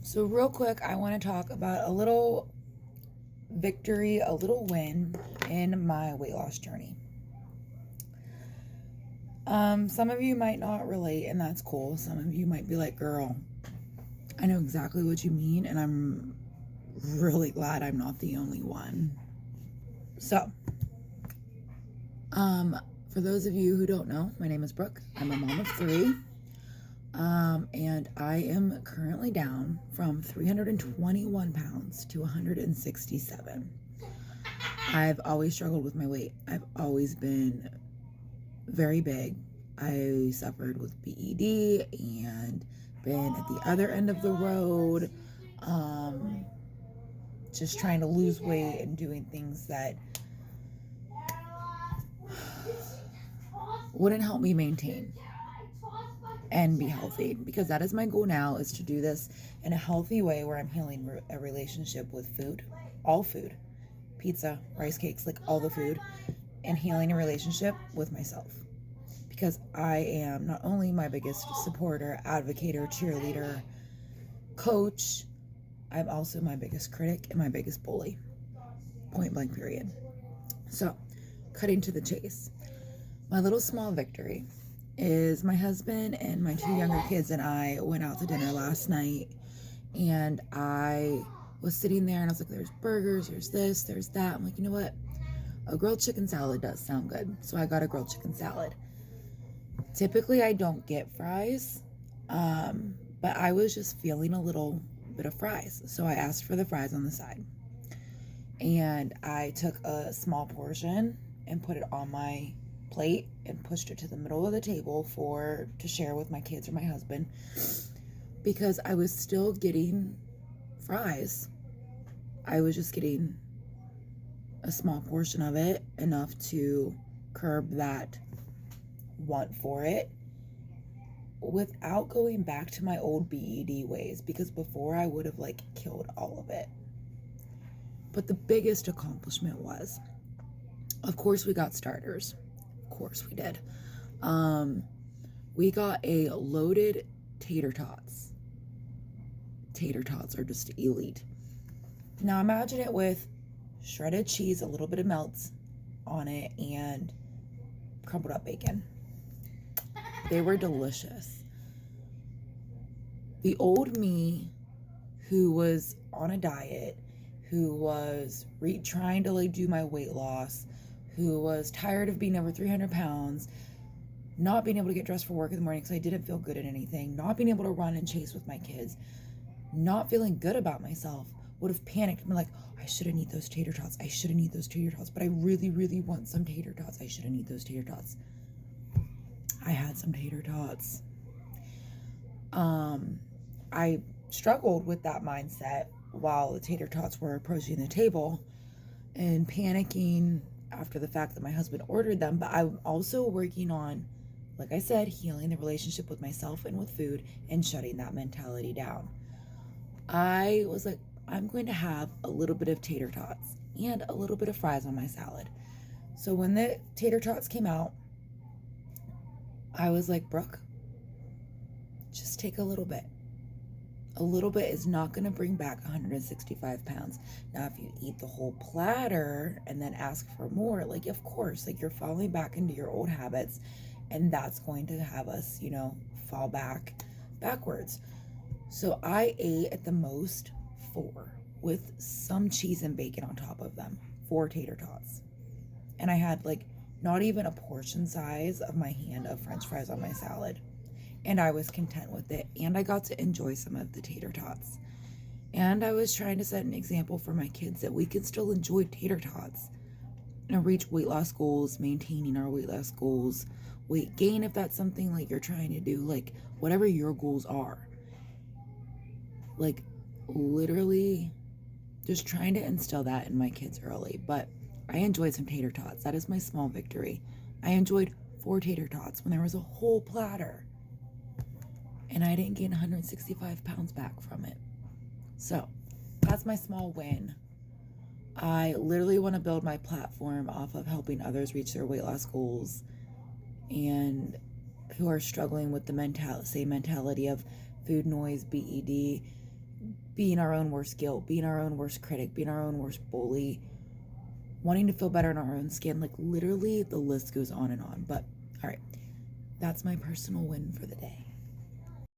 So real quick, I want to talk about a little victory, a little win in my weight loss journey. Some of you might not relate, and that's cool. Some of you might be like, girl, I know exactly what you mean, and I'm really glad I'm not the only one. So, for those of you who don't know, my name is Brooke. I'm a mom of three. And I am currently down from 321 pounds to 167. I've always struggled with my weight. I've always been very big. I suffered with BED and been at the other end of the road, just trying to lose weight and doing things that wouldn't help me maintain and be healthy, because that is my goal now, is to do this in a healthy way where I'm healing a relationship with food, all food, pizza, rice cakes, like all the food, and healing a relationship with myself, because I am not only my biggest supporter, advocator, cheerleader, coach, I'm also my biggest critic and my biggest bully, point blank period. So, cutting to the chase, my little small victory is my husband and my two younger kids and I went out to dinner last night, and I was sitting there and I was like, there's burgers, there's this, there's that. I'm like, you know what? A grilled chicken salad does sound good. So I got a grilled chicken salad. Typically I don't get fries, but I was just feeling a little bit of fries. So I asked for the fries on the side. And I took a small portion and put it on my plate and pushed it to the middle of the table to share with my kids or my husband, because I was still getting fries. I was just getting a small portion of it, enough to curb that want for it without going back to my old BED ways, because before I would have killed all of it. But the biggest accomplishment was, of course, we got starters. Of course we did. We got a loaded tater tots. Tater tots are just elite. Now imagine it with shredded cheese, a little bit of melts on it, and crumbled up bacon. They were delicious. The old me, who was on a diet, who was trying to do my weight loss, who was tired of being over 300 pounds, not being able to get dressed for work in the morning because I didn't feel good at anything, not being able to run and chase with my kids, not feeling good about myself, would have panicked and been like, I shouldn't eat those tater tots. I shouldn't eat those tater tots, but I really, really want some tater tots. I shouldn't eat those tater tots. I had some tater tots. I struggled with that mindset while the tater tots were approaching the table and panicking after the fact that my husband ordered them. But I'm also working on, like I said, healing the relationship with myself and with food and shutting that mentality down. I was like, I'm going to have a little bit of tater tots and a little bit of fries on my salad. So when the tater tots came out, I was like, Brooke, just take a little bit. A little bit is not going to bring back 165 pounds. Now, if you eat the whole platter and then ask for more, of course, you're falling back into your old habits, and that's going to have us, fall backwards. So I ate at the most 4 with some cheese and bacon on top of them, 4 tater tots. And I had not even a portion size of my hand of French fries on my salad. And I was content with it. And I got to enjoy some of the tater tots. And I was trying to set an example for my kids that we can still enjoy tater tots and reach weight loss goals, maintaining our weight loss goals, weight gain if that's something you're trying to do, whatever your goals are. Literally just trying to instill that in my kids early. But I enjoyed some tater tots. That is my small victory. I enjoyed 4 tater tots when there was a whole platter. And I didn't gain 165 pounds back from it. So that's my small win. I literally want to build my platform off of helping others reach their weight loss goals and who are struggling with the same mentality of food noise, BED, being our own worst guilt, being our own worst critic, being our own worst bully, wanting to feel better in our own skin. Like literally the list goes on and on. But all right, that's my personal win for the day.